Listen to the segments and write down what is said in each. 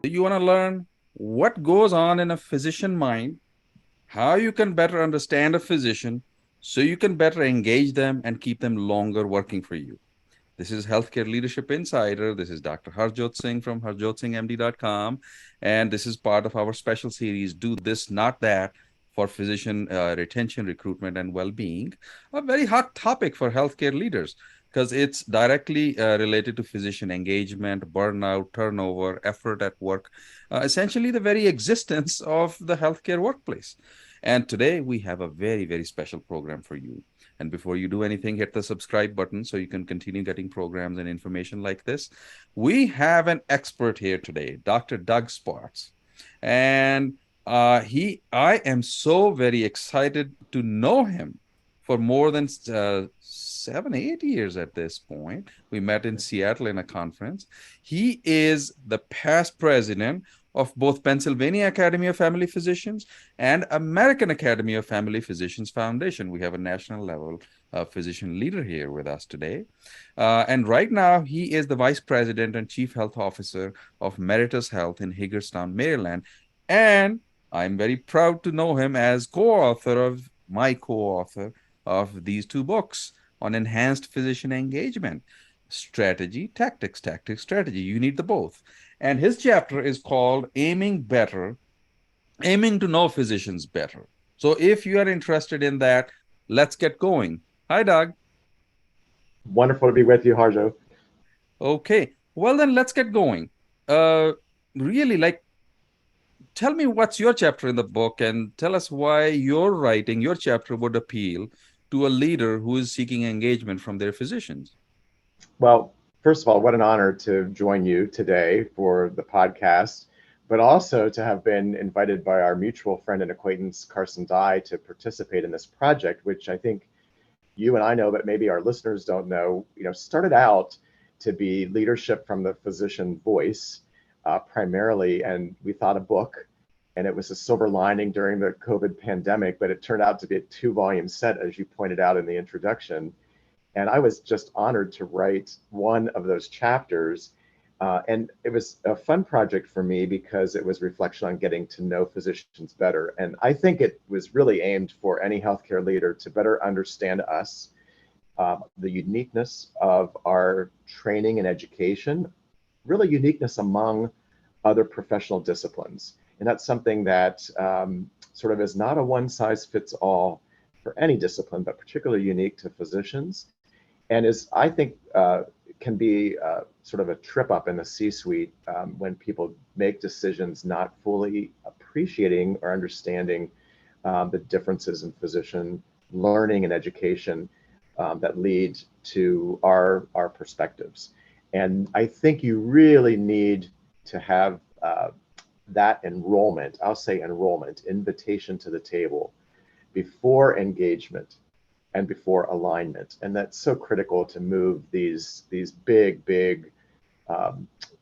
Do you want to learn what goes on in a physician mind, how you can better understand a physician so you can better engage them and keep them longer working for you? This is Healthcare Leadership Insider. This is Dr. Harjot Singh from harjotsinghmd.com. And this is part of our special series, Do This, Not That, for physician retention, recruitment, and well-being. A very hot topic for healthcare leaders because it's directly related to physician engagement, burnout, turnover, effort at work, essentially the very existence of the healthcare workplace. And today we have a very, very special program for you. And before you do anything, hit the subscribe button so you can continue getting programs and information like this. We have an expert here today, Dr. Doug Sparks. And I am so very excited to know him for more than 7, 8 years at this point. We met in Seattle in a conference. He is the past president of both Pennsylvania Academy of Family Physicians and American Academy of Family Physicians Foundation. We have a national level physician leader here with us today. And right now, he is the vice president and chief health officer of Meritus Health in Hagerstown, Maryland. And I'm very proud to know him as co-author of these two books on enhanced physician engagement, strategy, tactics, tactics, strategy. You need the both. And his chapter is called Aiming Better, Aiming to Know Physicians Better. So if you are interested in that, let's get going. Hi, Doug. Wonderful to be with you, Harjo. Okay. Well, then let's get going. Uh, really, like, tell me what's your chapter in the book and tell us why your writing, your chapter would appeal to a leader who is seeking engagement from their physicians. Well, first of all, what an honor to join you today for the podcast, but also to have been invited by our mutual friend and acquaintance, Carson Dye, to participate in this project, which I think you and I know, but maybe our listeners don't know, started out to be leadership from the physician voice primarily. And we thought a book, and it was a silver lining during the COVID pandemic, but it turned out to be a 2-volume set, as you pointed out in the introduction. And I was just honored to write one of those chapters. And it was a fun project for me because it was reflection on getting to know physicians better. And I think it was really aimed for any healthcare leader to better understand us, the uniqueness of our training and education, really uniqueness among other professional disciplines. And that's something that sort of is not a one size fits all for any discipline, but particularly unique to physicians. And is, I think, can be sort of a trip up in the C-suite when people make decisions not fully appreciating or understanding the differences in physician learning and education that lead to our perspectives. And I think you really need to have that enrollment, I'll say enrollment, invitation to the table before engagement and before alignment. And that's so critical to move these big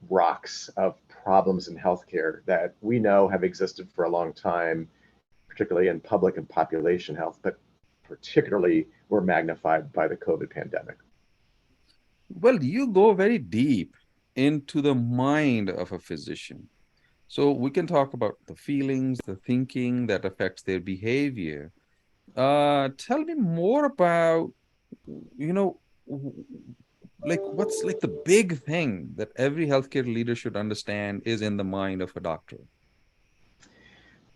rocks of problems in healthcare that we know have existed for a long time, particularly in public and population health, but particularly were magnified by the COVID pandemic. Well, you go very deep into the mind of a physician. So we can talk about the feelings, the thinking that affects their behavior. Tell me more about, you know, like what's like the big thing that every healthcare leader should understand is in the mind of a doctor.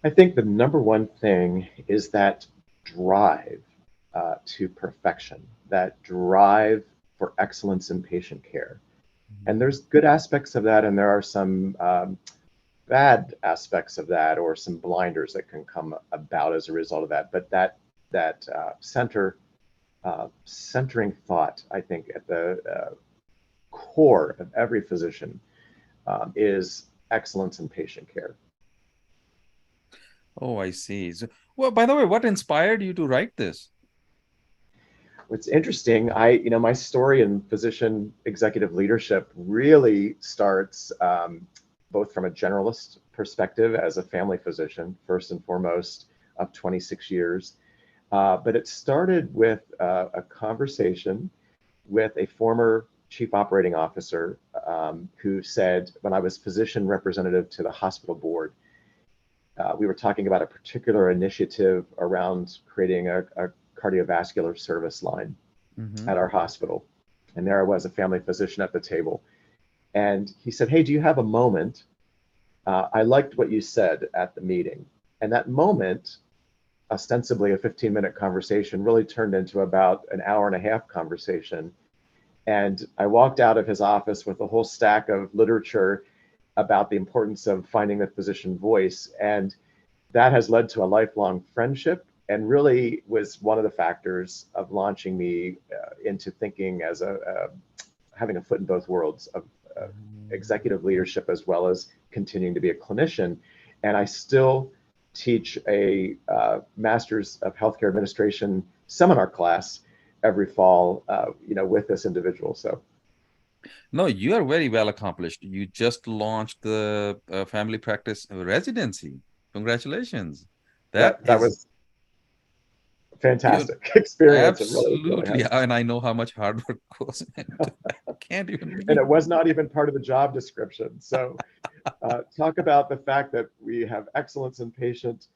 I think the number one thing is that drive to perfection, that drive for excellence in patient care. And there's good aspects of that, and there are some bad aspects of that, or some blinders that can come about as a result of that. But centering thought, I think, at the core of every physician is excellence in patient care. Oh, I see. So, well, by the way, what inspired you to write this? What's interesting, my story in physician executive leadership really starts both from a generalist perspective as a family physician, first and foremost, of 26 years. But it started with a conversation with a former chief operating officer who said, when I was physician representative to the hospital board, we were talking about a particular initiative around creating a cardiovascular service line Mm-hmm. at our hospital. And there I was, a family physician at the table. And he said, "Hey, do you have a moment? I liked what you said at the meeting." And that moment, ostensibly a 15-minute conversation, really turned into about an hour and a half conversation. And I walked out of his office with a whole stack of literature about the importance of finding the physician voice. And that has led to a lifelong friendship and really was one of the factors of launching me into thinking as having a foot in both worlds of executive leadership as well as continuing to be a clinician. And I still teach a master's of healthcare administration seminar class every fall, with this individual. So No, you are very well accomplished. You just launched the family practice residency. Congratulations. That that is was you fantastic experience. It really absolutely, has. and I know how much hard work goes into that. I can't even And begin. it was not even part of the job description. So talk about the fact that we have excellence in patient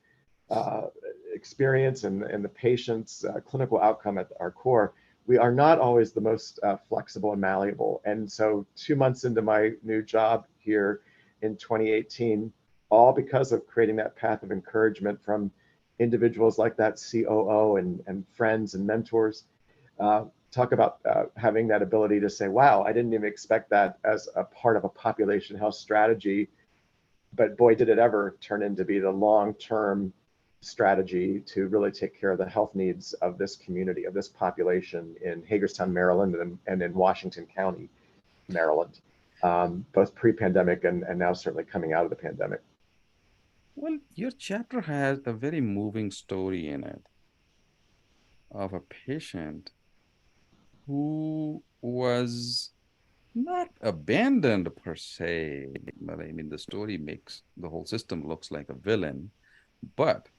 uh, experience and the patient's clinical outcome at our core. We are not always the most flexible and malleable. And so 2 months into my new job here in 2018, all because of creating that path of encouragement from individuals like that COO and friends and mentors. Talk about having that ability to say, wow, I didn't even expect that as a part of a population health strategy, but boy, did it ever turn into be the long-term strategy to really take care of the health needs of this community, of this population in Hagerstown, Maryland, and in Washington County, Maryland, both pre-pandemic and now certainly coming out of the pandemic. Well, your chapter has a very moving story in it of a patient who was not abandoned per se, but I mean, the story makes the whole system looks like a villain, but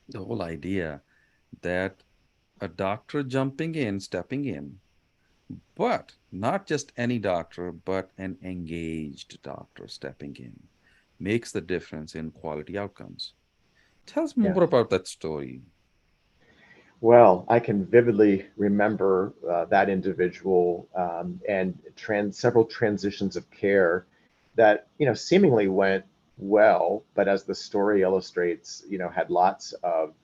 the whole idea that a doctor jumping in, stepping in, but not just any doctor, but an engaged doctor stepping in makes the difference in quality outcomes. Tell us Yeah. more about that story. Well, I can vividly remember that individual and several transitions of care that seemingly went well, but as the story illustrates, had lots of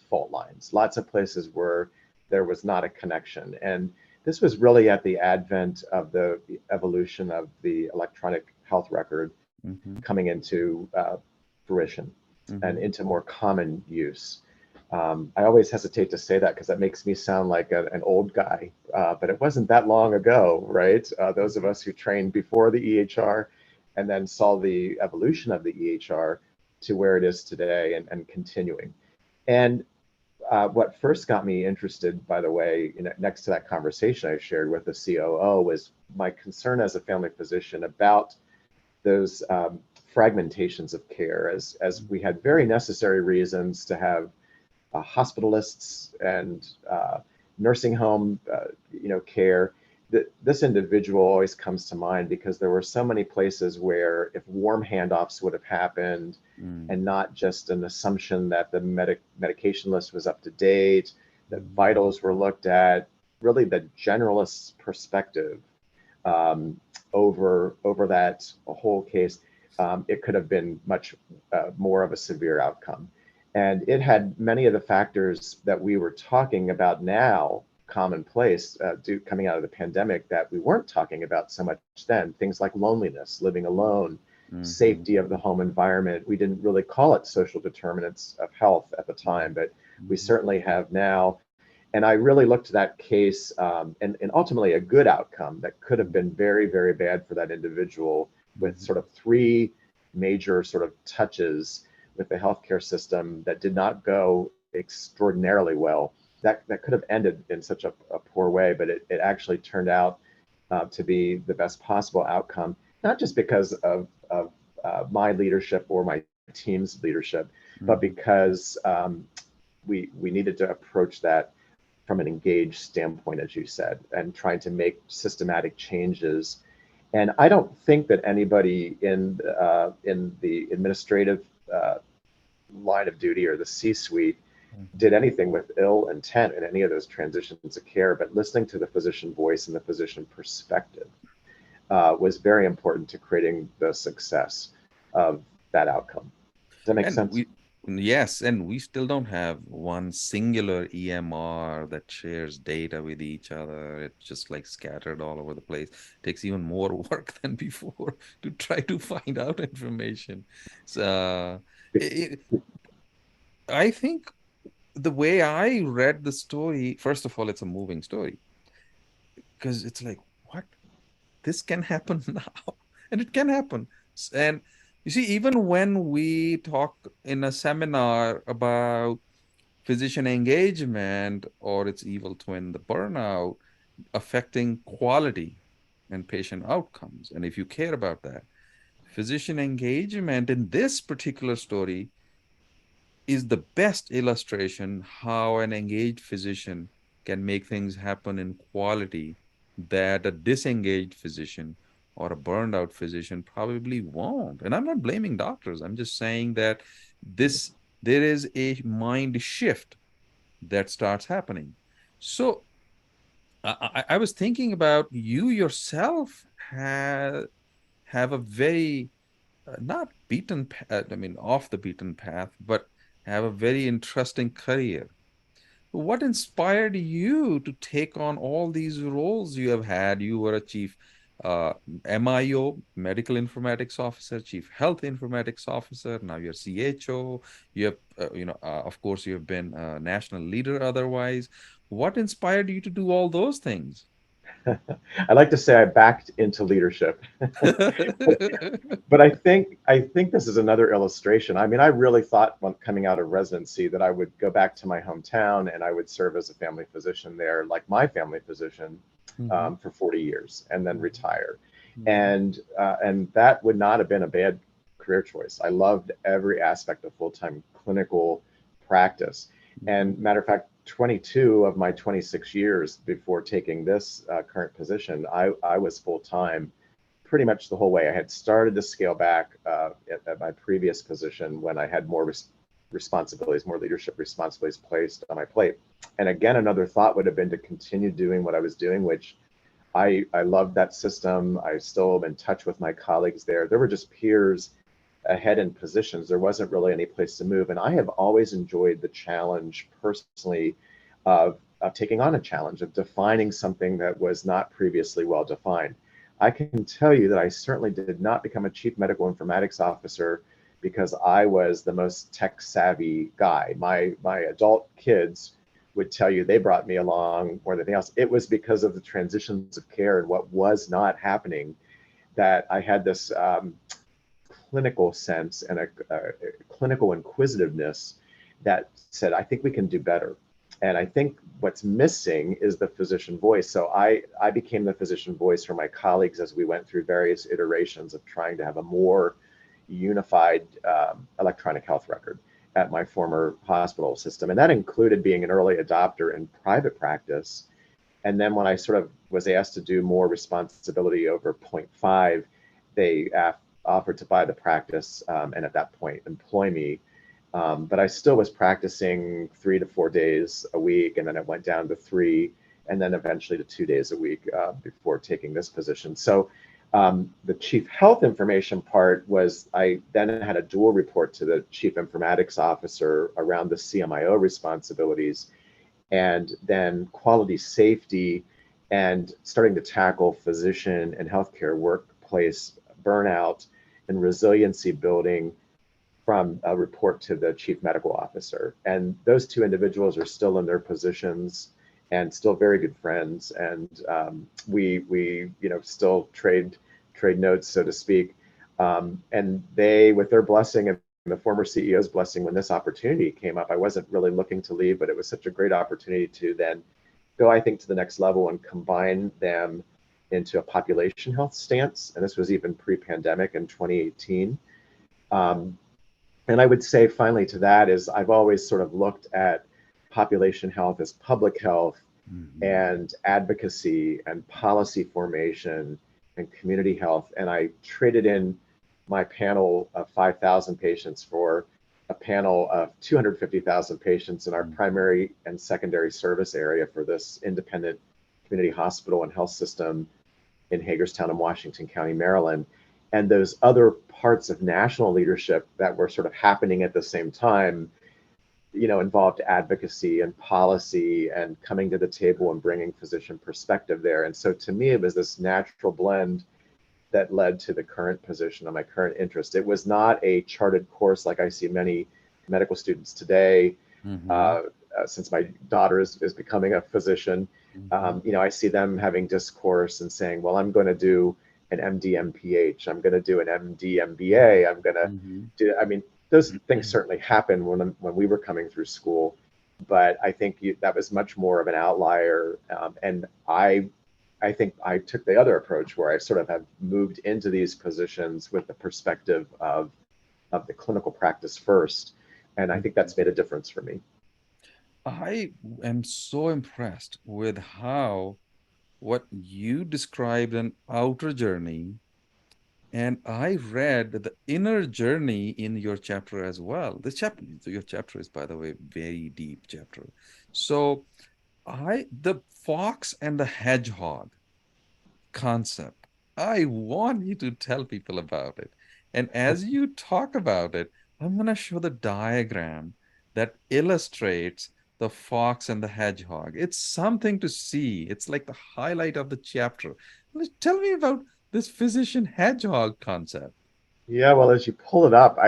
fault lines, lots of places where there was not a connection. And this was really at the advent of the evolution of the electronic health record Mm-hmm, coming into fruition and mm-hmm. into more common use. I always hesitate to say that because that makes me sound like an old guy, but it wasn't that long ago, right? Those of us who trained before the EHR and then saw the evolution of the EHR to where it is today and continuing. And what first got me interested, by the way, next to that conversation I shared with the COO, was my concern as a family physician about those fragmentations of care, as we had very necessary reasons to have hospitalists and nursing home, care. This individual always comes to mind because there were so many places where if warm handoffs would have happened Mm, and not just an assumption that the medication list was up to date, that mm, vitals were looked at, really the generalist perspective um, over that whole case, it could have been much more of a severe outcome. And it had many of the factors that we were talking about now commonplace coming out of the pandemic that we weren't talking about so much then. Things like loneliness, living alone, mm-hmm, safety of the home environment. We didn't really call it social determinants of health at the time, but we mm-hmm, certainly have now. And I really looked to that case and ultimately a good outcome that could have been very, very bad for that individual with mm-hmm. sort of three major sort of touches with the healthcare system that did not go extraordinarily well. That could have ended in such a poor way, but it actually turned out to be the best possible outcome, not just because of my leadership or my team's leadership, but Mm-hmm. because we needed to approach that from an engaged standpoint, as you said, and trying to make systematic changes. And I don't think that anybody in the administrative uh, line of duty or the C-suite Mhm. did anything with ill intent in any of those transitions of care, but listening to the physician voice and the physician perspective was very important to creating the success of that outcome. Does that make And sense? yes, and we still don't have one singular EMR that shares data with each other. It's just like scattered all over the place. Takes even more work than before to try to find out information. So, it, I think the way I read the story, first of all, it's a moving story because it's like, what? This can happen now, and it can happen. And you see, even when we talk in a seminar about physician engagement or its evil twin, the burnout, affecting quality and patient outcomes, and if you care about that, physician engagement in this particular story is the best illustration how an engaged physician can make things happen in quality that a disengaged physician or a burned out physician probably won't. And I'm not blaming doctors. I'm just saying that this there is a mind shift that starts happening. So I was thinking about you yourself have a very not I mean, off the beaten path, but have a very interesting career. What inspired you to take on all these roles you have had? You were a chief uh, MIO, medical informatics officer, chief health informatics officer. Now you're CHO. You have, of course, you have been a national leader otherwise. What inspired you to do all those things? I like to say I backed into leadership, but I think this is another illustration. I mean, I really thought when coming out of residency that I would go back to my hometown and I would serve as a family physician there, like my family physician, Mhm, for 40 years and then mhm, retire. mhm, And that would not have been a bad career choice. I loved every aspect of full-time clinical practice. mhm, And matter of fact, 22 of my 26 years before taking this current position, I was full time pretty much the whole way. I had started to scale back at my previous position when I had more responsibilities, more leadership responsibilities placed on my plate. And again, another thought would have been to continue doing what I was doing, which I loved that system. I still am in touch with my colleagues there. There were just peers ahead in positions. There wasn't really any place to move. And I have always enjoyed the challenge personally of taking on a challenge, of defining something that was not previously well defined. I can tell you that I certainly did not become a chief medical informatics officer because I was the most tech savvy guy. My adult kids would tell you they brought me along more than anything else. It was because of the transitions of care and what was not happening that I had this clinical sense and a clinical inquisitiveness that said, I think we can do better. And I think what's missing is the physician voice. So I became the physician voice for my colleagues as we went through various iterations of trying to have a more unified electronic health record at my former hospital system. And that included being an early adopter in private practice. And then when I sort of was asked to do more responsibility over point 0.5, they offered to buy the practice and at that point employ me. But I still was practicing 3 to 4 days a week, and then it went down to three, and then eventually to 2 days a week before taking this position. So the chief health information part was I then had a dual report to the chief informatics officer around the CMIO responsibilities and then quality safety and starting to tackle physician and healthcare workplace burnout and resiliency building from a report to the chief medical officer. And those two individuals are still in their positions and still very good friends. And we still trade notes, so to speak. And they, with their blessing and the former CEO's blessing, when this opportunity came up, I wasn't really looking to leave, but it was such a great opportunity to then go, I think, to the next level and combine them into a population health stance. And this was even pre-pandemic in 2018. Um, and I would say finally to that is I've always sort of looked at population health as public health Mhm. and advocacy and policy formation and community health. And I traded in my panel of 5,000 patients for a panel of 250,000 patients in our Mhm. primary and secondary service area for this independent community hospital and health system in Hagerstown in Washington County, Maryland. And those other parts of national leadership that were sort of happening at the same time, involved advocacy and policy and coming to the table and bringing physician perspective there. And so to me, it was this natural blend that led to the current position and my current interest. It was not a charted course like I see many medical students today. Mhm. Uh, since my daughter is becoming a physician, Mhm. I see them having discourse and saying, well, I'm going to do an MD MPH, I'm going to do an MD MBA, I'm going to Mhm. do, I mean, those things certainly happened when we were coming through school, but I think that was much more of an outlier. And I think I took the other approach where I sort of have moved into these positions with the perspective of the clinical practice first. And I think Mhm. that's made a difference for me. I am so impressed with how what you described an outer journey, and I read the inner journey in your chapter as well. Your chapter is, by the way, very deep chapter. So the fox and the hedgehog concept. I want you to tell people about it. And as you talk about it, I'm going to show the diagram that illustrates the fox and the hedgehog. It's something to see. It's like the highlight of the chapter. Tell me about this physician hedgehog concept. Yeah, well, as you pull it up,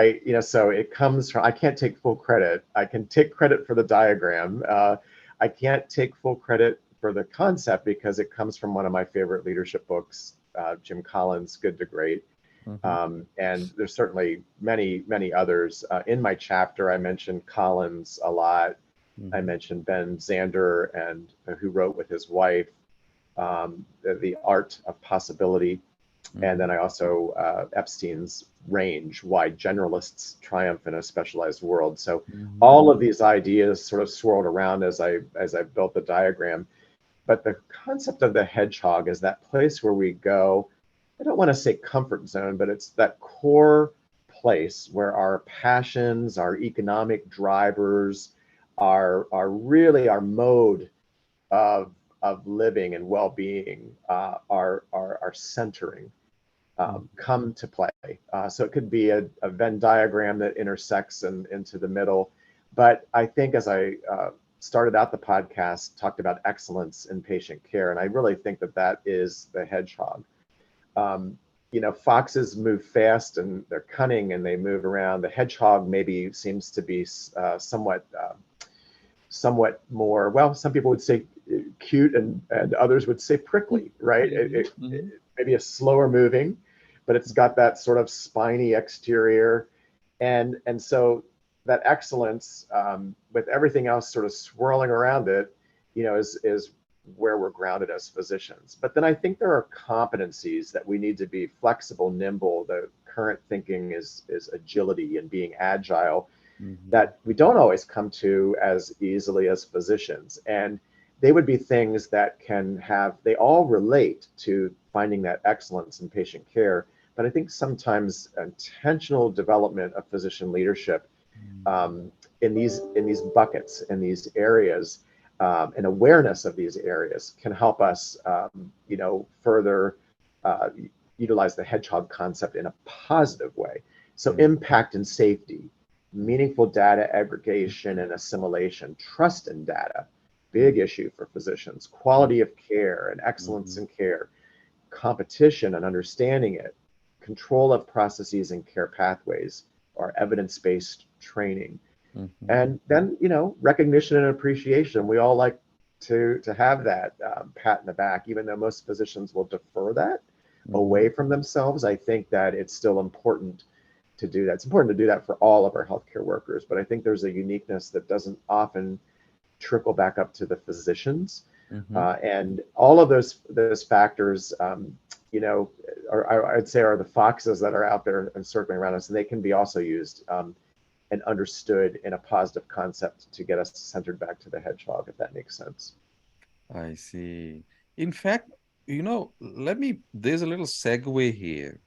so it comes from, I can't take full credit. I can take credit for the diagram. I can't take full credit for the concept because it comes from one of my favorite leadership books, Jim Collins' Good to Great. Mhm, And there's certainly many, many others. In my chapter, I mentioned Collins a lot. I mhm, mentioned Ben Zander, and who wrote with his wife, the Art of Possibility. And then mhm, I also Epstein's Range: Why Generalists Triumph in a Specialized World. So mhm, all of these ideas sort of swirled around as I built the diagram. But the concept of the hedgehog is that place where we go. I don't want to say comfort zone, but it's that core place where our passions, our economic drivers, are really our mode of living and well-being, are centering, mhm, come to play. So it could be a Venn diagram that intersects and into the middle. But I think as I started out the podcast, talked about excellence in patient care, and I really think that that is the hedgehog. Um, Foxes move fast and they're cunning and they move around. The hedgehog maybe seems to be somewhat more, well, some people would say cute, and others would say prickly, right? mhm, mhm, Maybe a slower moving, but it's got that sort of spiny exterior. And so that excellence, with everything else sort of swirling around it, is where we're grounded as physicians. But then I think there are competencies that we need to be flexible, nimble. The current thinking is agility and being agile, mhm, that we don't always come to as easily as physicians. And they would be things that they all relate to finding that excellence in patient care. But I think sometimes intentional development of physician leadership, mhm, um, in these buckets, in these areas, and awareness of these areas can help us, further uh, utilize the hedgehog concept in a positive way. So mhm, impact and safety, meaningful data aggregation and assimilation, trust in data, big mhm, issue for physicians, quality of care and excellence mhm, in care, competition and understanding it, control of processes and care pathways, or evidence-based training. mhm, And then, recognition and appreciation. We all like to have that pat in the back, even though most physicians will defer that mhm, away from themselves. I think that it's still important to do that. It's important to do that for all of our healthcare workers, but I think there's a uniqueness that doesn't often trickle back up to the physicians. mhm, And all of those factors, you know, I'd say are the foxes that are out there and circling around us, and they can be also used. and understood in a positive concept to get us centered back to the hedgehog, if that makes sense. I see. In fact, there's a little segue here.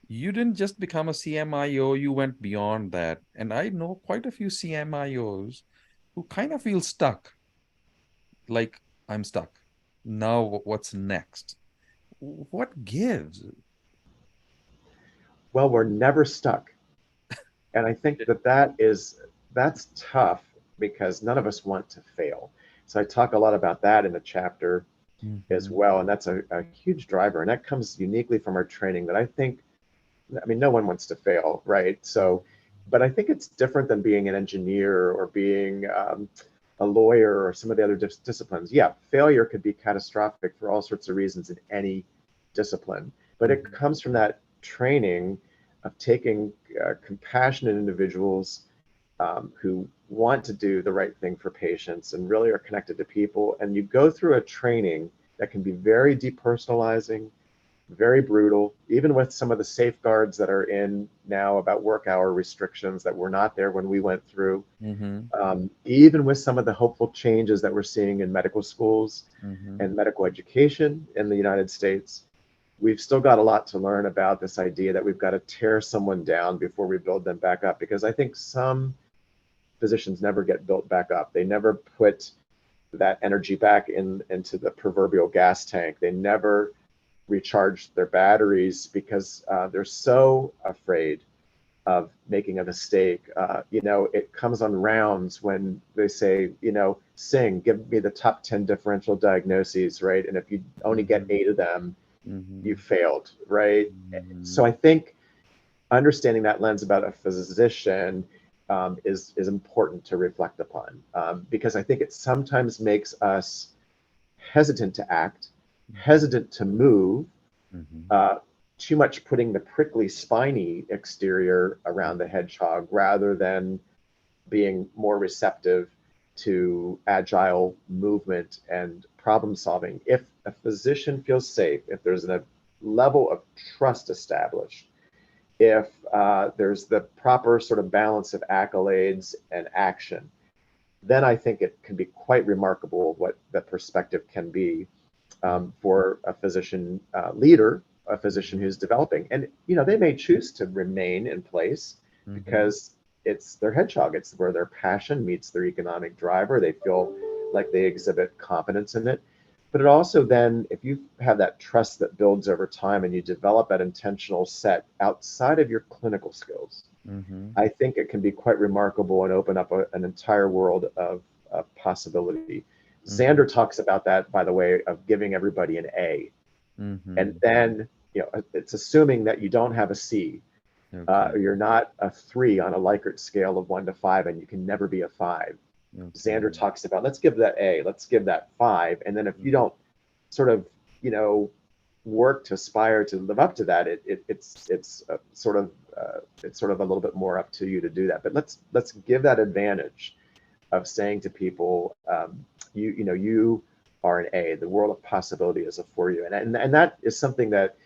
You didn't just become a CMIO, you went beyond that. And I know quite a few CMIOs who kind of feel stuck, like I'm stuck. Now, what's next? What gives? Well, we're never stuck. And I think that's tough because none of us want to fail. So I talk a lot about that in the chapter as Mm-hmm. well. And that's a huge driver. And that comes uniquely from our training that I think, I mean, no one wants to fail, right? So, but I think it's different than being an engineer or being a lawyer or some of the other disciplines. Yeah, failure could be catastrophic for all sorts of reasons in any discipline, but it Mm-hmm. comes from that training of taking compassionate individuals who want to do the right thing for patients and really are connected to people. And you go through a training that can be very depersonalizing, very brutal, even with some of the safeguards that are in now about work hour restrictions that were not there when we went through. Mm-hmm. Even with some of the hopeful changes that we're seeing in medical schools Mm-hmm. and medical education in the United States, we've still got a lot to learn about this idea that we've got to tear someone down before we build them back up. Because I think some physicians never get built back up. They never put that energy back into the proverbial gas tank. They never recharge their batteries because they're so afraid of making a mistake. It comes on rounds when they say, sing, give me the top 10 differential diagnoses, right? And if you only get Mm-hmm. 8 of them, you Mm-hmm. failed, right? Mm-hmm. So I think understanding that lens about a physician is important to reflect upon because I think it sometimes makes us hesitant to act, hesitant to move, Mm-hmm. uh, too much putting the prickly, spiny exterior around the hedgehog rather than being more receptive to agile movement and problem solving. If a physician feels safe, if there's a level of trust established, if there's the proper sort of balance of accolades and action, then I think it can be quite remarkable what the perspective can be for a physician leader, a physician Mm-hmm. who's developing. And, they may choose to remain in place Mm-hmm. because it's their hedgehog. It's where their passion meets their economic driver. They feel like they exhibit competence in it. But it also then, if you have that trust that builds over time and you develop that intentional set outside of your clinical skills, Mm-hmm. I think it can be quite remarkable and open up an entire world of possibility. Xander Mm-hmm. talks about that, by the way, of giving everybody an A. And Mm-hmm. then, it's assuming that you don't have a C. Okay. You're not a 3 on a Likert scale of 1 to 5, and you can never be a 5. Xander Okay. talks about let's give that A, let's give that 5. And then if you Mm-hmm. don't sort of, you know, work to aspire to live up to that, it's sort of a little bit more up to you to do that. But let's give that advantage of saying to people, you are an A. The world of possibility is for you, and that is something that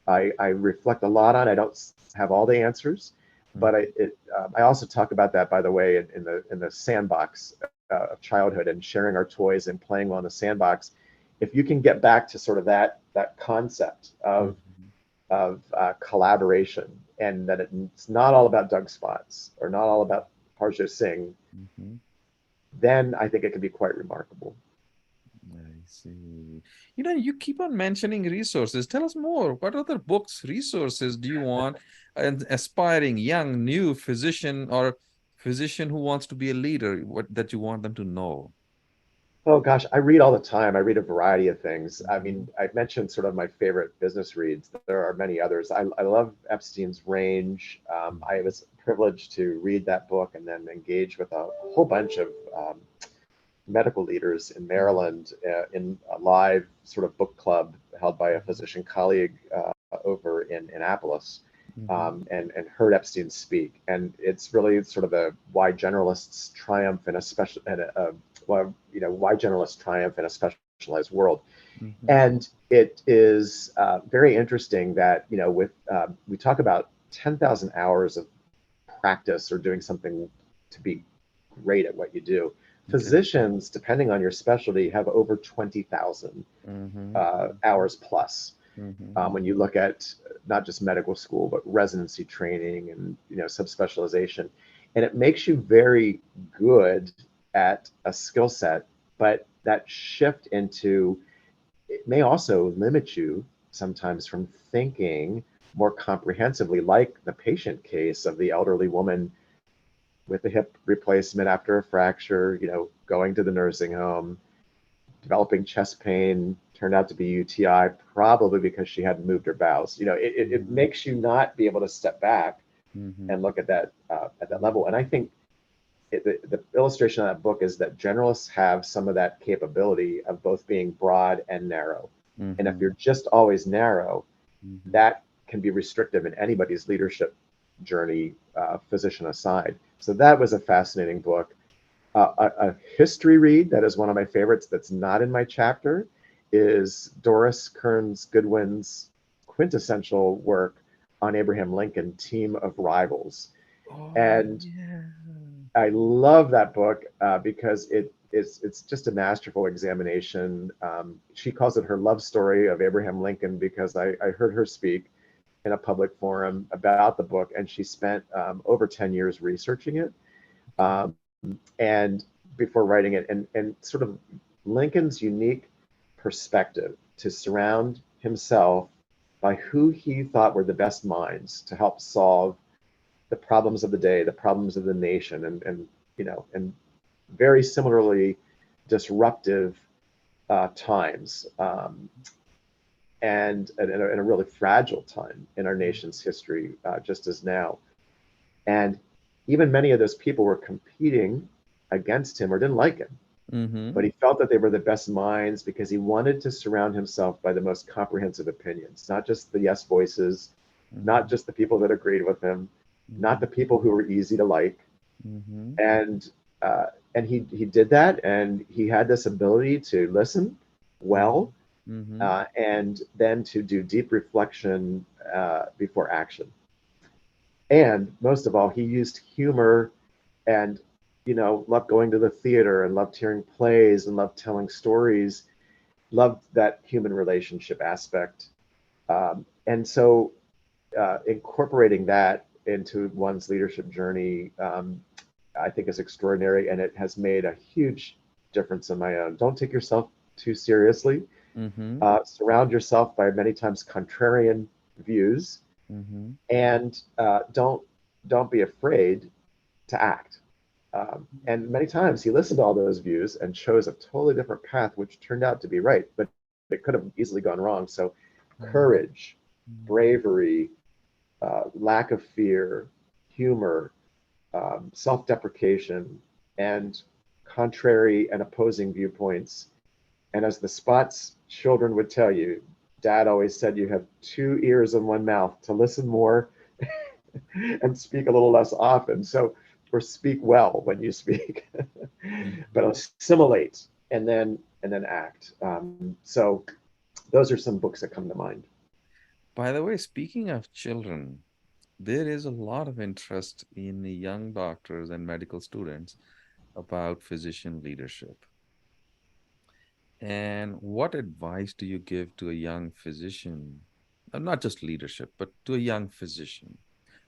I reflect a lot on. I don't have all the answers, but I also talk about that, by the way, in the sandbox of childhood and sharing our toys and playing on the sandbox. If you can get back to sort of that concept Mm-hmm. of collaboration, and that it's not all about Doug spots or not all about Harsha Singh, Mm-hmm. then I think it can be quite remarkable. I see. You keep on mentioning resources. Tell us more. What other books, resources do you want an aspiring young new physician or physician who wants to be a leader, what that you want them to know? Oh gosh, I read all the time. I read a variety of things. I Mm-hmm. mean, I've mentioned sort of my favorite business reads. There are many others. I love Epstein's Range. I was privileged to read that book and then engage with a whole bunch of medical leaders in Mm-hmm. Maryland in a live sort of book club held by a physician colleague over in Annapolis, Mm-hmm. and heard Epstein speak. And it's really sort of a why generalists triumph in a special and well, why generalists triumph in a specialized world. Mm-hmm. And it is very interesting that with we talk about 10,000 hours of practice or doing something to be great at what you do. Okay. Physicians, depending on your specialty, have over 20,000 Mm-hmm. hours plus. Mm-hmm. When you look at not just medical school, but residency training and subspecialization, and it makes you very good at a skill set, but that shift into it may also limit you sometimes from thinking more comprehensively, like the patient case of the elderly woman with a hip replacement after a fracture, going to the nursing home, developing chest pain, turned out to be UTI, probably because she hadn't moved her bowels. It Mm-hmm. makes you not be able to step back Mm-hmm. and look at that level. And I think the illustration of that book is that generalists have some of that capability of both being broad and narrow. And if Mm-hmm. you're just always narrow, Mm-hmm. that can be restrictive in anybody's leadership journey, physician aside. So that was a fascinating book. A history read that is one of my favorites that's not in my chapter is Doris Kearns Goodwin's quintessential work on Abraham Lincoln, Team of Rivals. Oh, And yeah. I love that book because it's just a masterful examination. She calls it her love story of Abraham Lincoln because I heard her speak in a public forum about the book, and she spent over 10 years researching it. Um, and before writing it, and sort of Lincoln's unique perspective to surround himself by who he thought were the best minds to help solve the problems of the day, the problems of the nation, and very similarly disruptive times, and in a really fragile time in our nation's history, just as now. And even many of those people were competing against him or didn't like him, Mm-hmm. but he felt that they were the best minds because he wanted to surround himself by the most comprehensive opinions, not just the yes voices, not Mm-hmm. just the people that agreed with him, not Mm-hmm. the people who were easy to like. Mm-hmm. And uh, and he did that, and he had this ability to listen Mm-hmm. well, Mm-hmm. and then to do deep reflection before action. And most of all, he used humor and loved going to the theater and loved hearing plays and loved telling stories, loved that human relationship aspect. And so incorporating that into one's leadership journey, I think is extraordinary, and it has made a huge difference in my own. Don't take yourself too seriously. Mm-hmm. Surround yourself by many times contrarian views, Mm-hmm. and don't be afraid to act. And many times he listened to all those views and chose a totally different path, which turned out to be right, but it could have easily gone wrong. So, courage, bravery, lack of fear, humor, self deprecation, and contrary and opposing viewpoints. And as the Spots children would tell you, Dad always said you have two ears and one mouth to listen more and speak a little less often. So, or speak well when you speak, but Mm-hmm. assimilate and then act. So, those are some books that come to mind. By the way, speaking of children, there is a lot of interest in the young doctors and medical students about physician leadership. And what advice do you give to a young physician? Not just leadership, but to a young physician.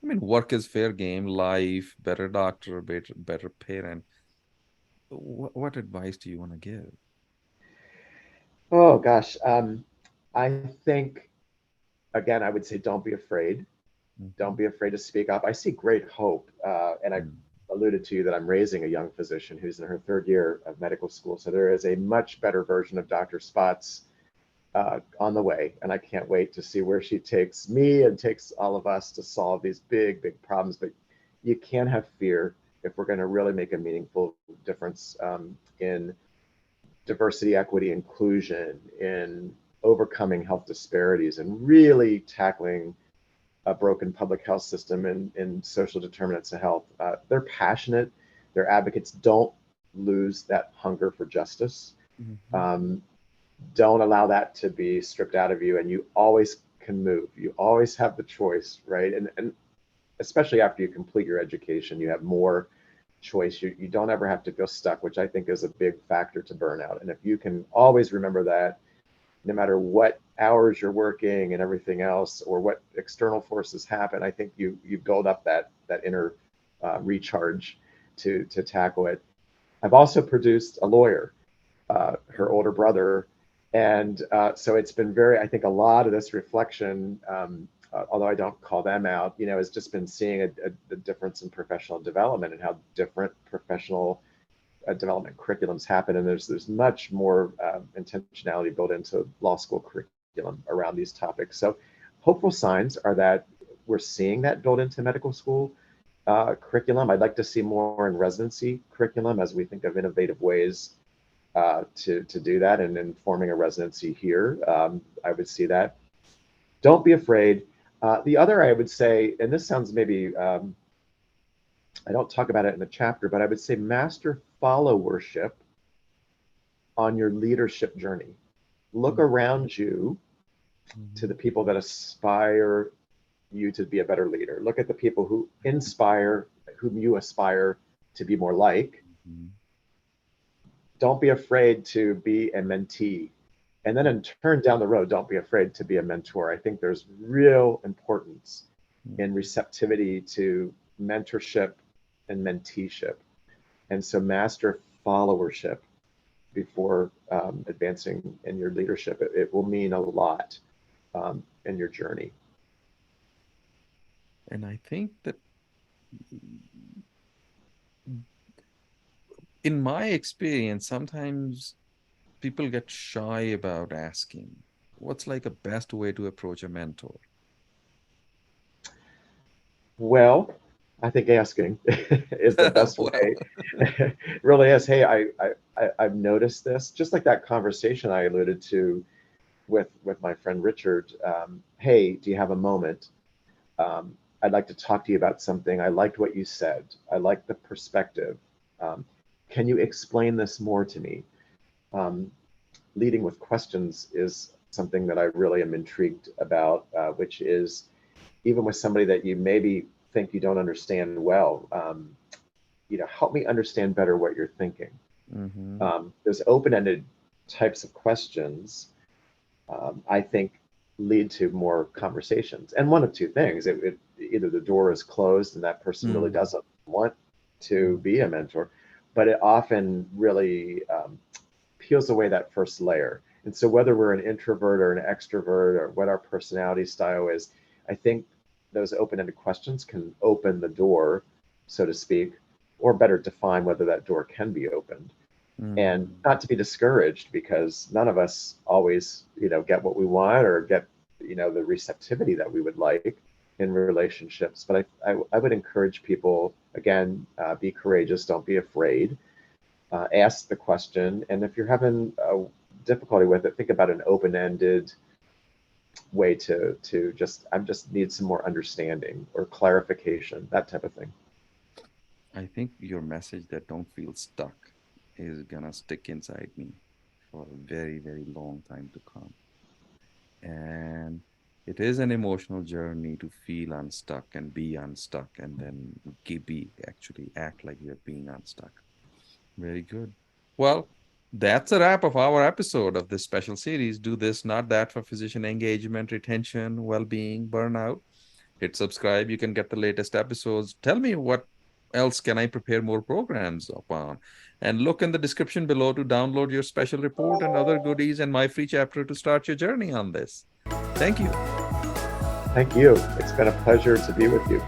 I mean, work is fair game, life, better doctor, better parent. What advice do you want to give? Oh gosh, I think again I would say don't be afraid. Don't Mm-hmm. be afraid to speak up. I see great hope, and I alluded to you that I'm raising a young physician who's in her third year of medical school. So there is a much better version of Dr. Spots on the way, and I can't wait to see where she takes me and takes all of us to solve these big, big problems. But you can't have fear if we're going to really make a meaningful difference in diversity, equity, inclusion, in overcoming health disparities, and really tackling a broken public health system and social determinants of health. They're passionate, they're advocates. Don't lose that hunger for justice. Mm-hmm. Um, don't allow that to be stripped out of you, and you always can move. You always have the choice, right? And especially after you complete your education, you have more choice. You don't ever have to feel stuck, which I think is a big factor to burnout. And if you can always remember that, no matter what hours you're working and everything else, or what external forces happen, I think you build up that inner recharge to tackle it. I've also produced a lawyer, her older brother, and so it's been very. I think a lot of this reflection, although I don't call them out, has just been seeing the difference in professional development and how different professional development curriculums happen, and there's much more intentionality built into law school curriculum around these topics. So hopeful signs are that we're seeing that built into medical school curriculum. I'd like to see more in residency curriculum as we think of innovative ways to do that, and in forming a residency here. I would see that. Don't be afraid. The other I would say, and this sounds maybe I don't talk about it in the chapter, but I would say master followership on your leadership journey. Look around you to the people that aspire you to be a better leader. Look at the people who inspire, whom you aspire to be more like. Don't be afraid to be a mentee. And then in turn down the road, don't be afraid to be a mentor. I think there's real importance in receptivity to mentorship and menteeship. And so master followership before advancing in your leadership. It will mean a lot in your journey. And I think that in my experience, sometimes people get shy about asking, what's like a best way to approach a mentor? Well, I think asking is the best Well, way. It really is. Hey, I've noticed this, just like that conversation I alluded to with my friend Richard. Hey, do you have a moment? I'd like to talk to you about something. I liked what you said. I like the perspective. Can you explain this more to me? Leading with questions is something that I really am intrigued about, which is even with somebody that you maybe think you don't understand well, help me understand better what you're thinking. Those open-ended types of questions, I think, lead to more conversations. And one of two things: either the door is closed and that person really doesn't want to be a mentor, but it often really peels away that first layer. And so whether we're an introvert or an extrovert, or what our personality style is, I think those open-ended questions can open the door, so to speak, or better define whether that door can be opened. And not to be discouraged, because none of us always, get what we want or get, the receptivity that we would like in relationships. But I would encourage people, again, be courageous, don't be afraid, ask the question. And if you're having a difficulty with it, think about an open-ended way to I just need some more understanding or clarification, that type of thing. I think your message that don't feel stuck is gonna stick inside me for a very, very long time to come. And it is an emotional journey to feel unstuck and be unstuck, and then actually act like you're being unstuck. Very good. Well, that's a wrap of our episode of this special series, Do This, Not That, for physician engagement, retention, well-being, burnout. Hit subscribe. You can get the latest episodes. Tell me what else can I prepare more programs upon. And look in the description below to download your special report and other goodies and my free chapter to start your journey on this. Thank you. Thank you. It's been a pleasure to be with you.